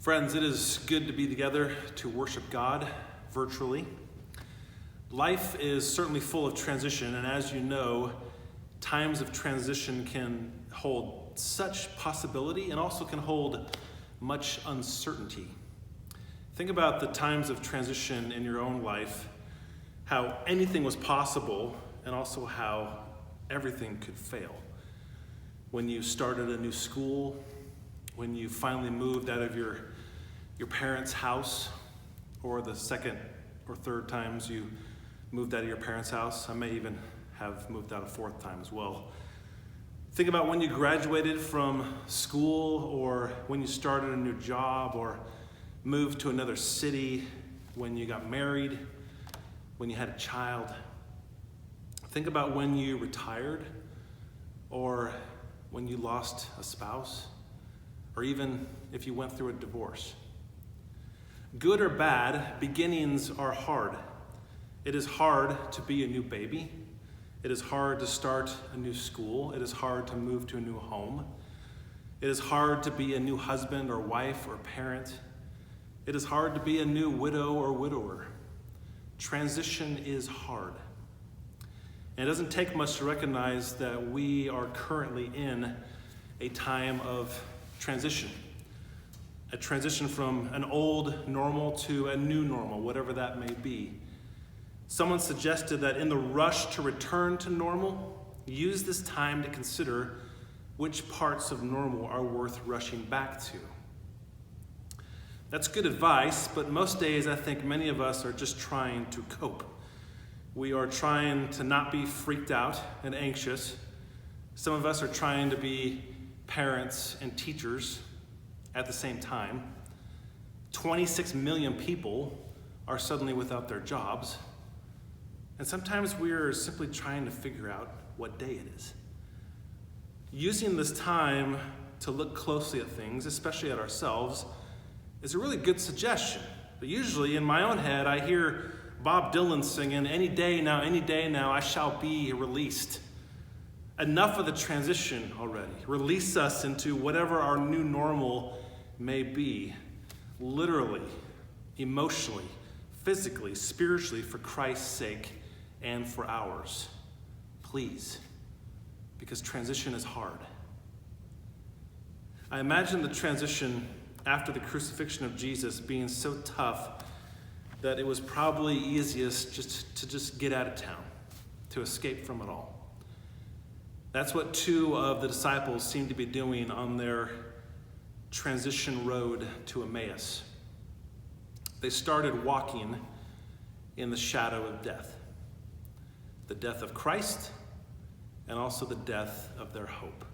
Friends, it is good to be together to worship God virtually. Life is certainly full of transition, and as you know, times of transition can hold such possibility and also can hold much uncertainty. Think about the times of transition in your own life, how anything was possible and also how everything could fail. When you started a new school, when you finally moved out of your parents' house, or the second or third times you moved out of your parents' house. I may even have moved out a fourth time as well. Think about when you graduated from school, or when you started a new job, or moved to another city, when you got married, when you had a child. Think about when you retired, or when you lost a spouse, or even if you went through a divorce. Good or bad, beginnings are hard. It is hard to be a new baby. It is hard to start a new school. It is hard to move to a new home. It is hard to be a new husband or wife or parent. It is hard to be a new widow or widower. Transition is hard. And it doesn't take much to recognize that we are currently in a time of transition. A transition from an old normal to a new normal, whatever that may be. Someone suggested that in the rush to return to normal, use this time to consider which parts of normal are worth rushing back to. That's good advice, but most days I think many of us are just trying to cope. We are trying to not be freaked out and anxious. Some of us are trying to be parents and teachers at the same time. 26 million people are suddenly without their jobs. And sometimes we're simply trying to figure out what day it is. Using this time to look closely at things, especially at ourselves, is a really good suggestion. But usually in my own head, I hear Bob Dylan singing, any day now, I shall be released. Enough of the transition already. Release us into whatever our new normal may be, literally, emotionally, physically, spiritually, for Christ's sake and for ours. Please, because transition is hard. I imagine the transition after the crucifixion of Jesus being so tough that it was probably easiest just get out of town, to escape from it all. That's what two of the disciples seemed to be doing on their transition road to Emmaus. They started walking in the shadow of death. The death of Christ, and also the death of their hope.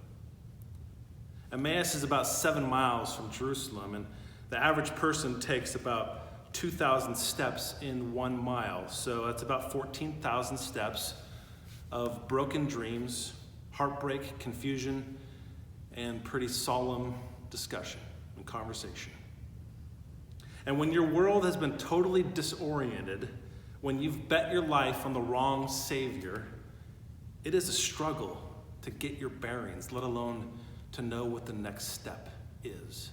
Emmaus is about 7 miles from Jerusalem, and the average person takes about 2,000 steps in 1 mile. So that's about 14,000 steps of broken dreams, heartbreak, confusion, and pretty solemn discussion and conversation. And when your world has been totally disoriented, when you've bet your life on the wrong Savior, it is a struggle to get your bearings, let alone to know what the next step is.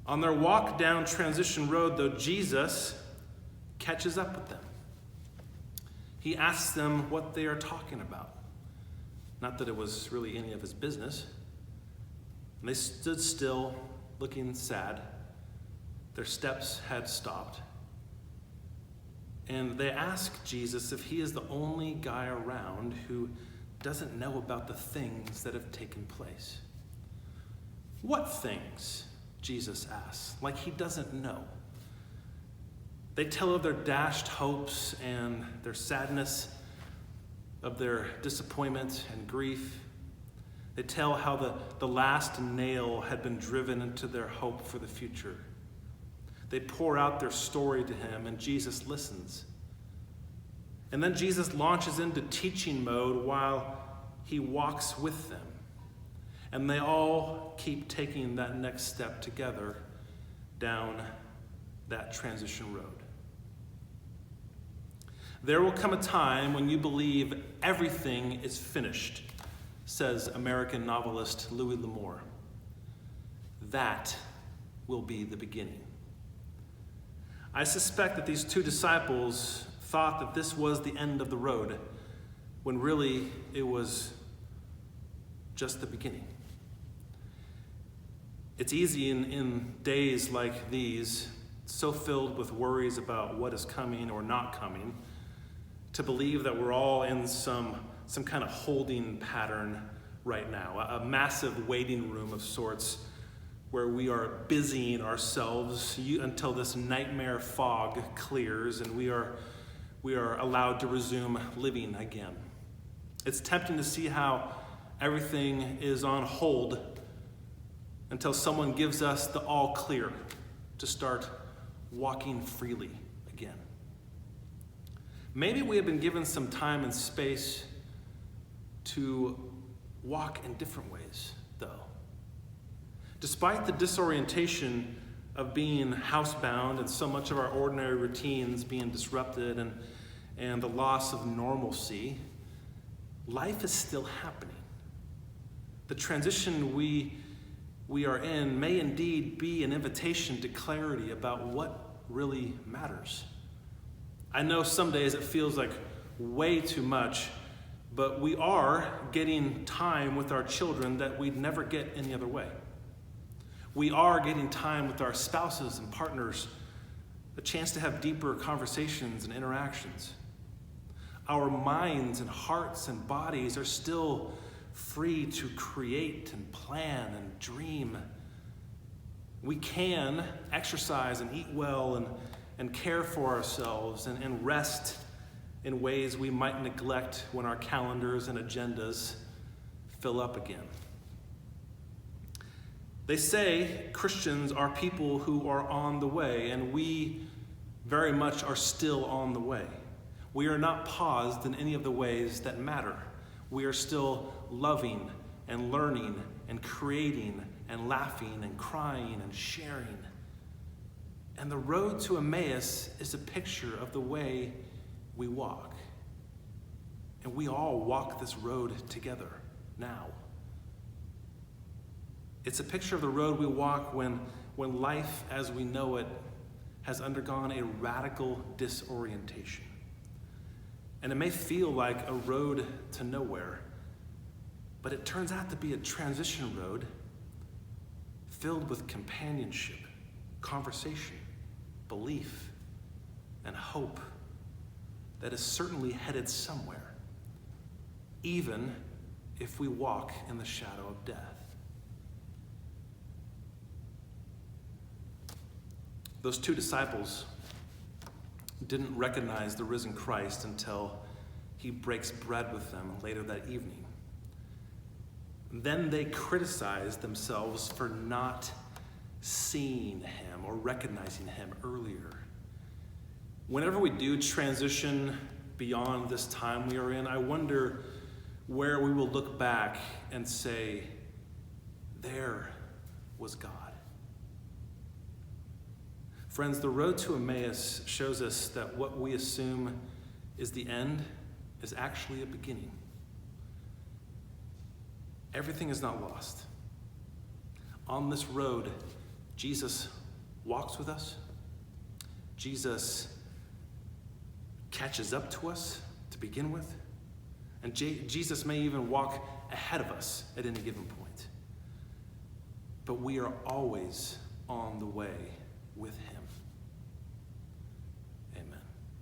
On their walk down Transition Road, though, Jesus catches up with them. He asks them what they are talking about. Not that it was really any of his business. And they stood still, looking sad. Their steps had stopped. And they ask Jesus if he is the only guy around who doesn't know about the things that have taken place. What things? Jesus asks, like he doesn't know. They tell of their dashed hopes and their sadness, of their disappointment and grief. They tell how the last nail had been driven into their hope for the future. They pour out their story to him, and Jesus listens. And then Jesus launches into teaching mode while he walks with them. And they all keep taking that next step together down that transition road. There will come a time when you believe everything is finished, says American novelist Louis L'Amour. That will be the beginning. I suspect that these two disciples thought that this was the end of the road, when really it was just the beginning. It's easy in days like these, so filled with worries about what is coming or not coming, to believe that we're all in some kind of holding pattern right now, a massive waiting room of sorts where we are busying ourselves until this nightmare fog clears and we are allowed to resume living again. It's tempting to see how everything is on hold until someone gives us the all clear to start walking freely again. Maybe we have been given some time and space to walk in different ways, though. Despite the disorientation of being housebound and so much of our ordinary routines being disrupted and the loss of normalcy, life is still happening. The transition we are in may indeed be an invitation to clarity about what really matters. I know some days it feels like way too much, but we are getting time with our children that we'd never get any other way. We are getting time with our spouses and partners, a chance to have deeper conversations and interactions. Our minds and hearts and bodies are still free to create and plan and dream. We can exercise and eat well and care for ourselves and rest in ways we might neglect when our calendars and agendas fill up again. They say Christians are people who are on the way, and we very much are still on the way. We are not paused in any of the ways that matter. We are still loving and learning and creating and laughing and crying and sharing. And the road to Emmaus is a picture of the way we walk. And we all walk this road together now. It's a picture of the road we walk when life as we know it has undergone a radical disorientation. And it may feel like a road to nowhere, but it turns out to be a transition road filled with companionship, conversation, belief, and hope that is certainly headed somewhere, even if we walk in the shadow of death. Those two disciples didn't recognize the risen Christ until he breaks bread with them later that evening. Then they criticized themselves for not seeing him or recognizing him earlier. Whenever we do transition beyond this time we are in, I wonder where we will look back and say, there was God. Friends, the road to Emmaus shows us that what we assume is the end is actually a beginning. Everything is not lost. On this road, Jesus walks with us. Jesus catches up to us to begin with. And Jesus may even walk ahead of us at any given point. But we are always on the way with him.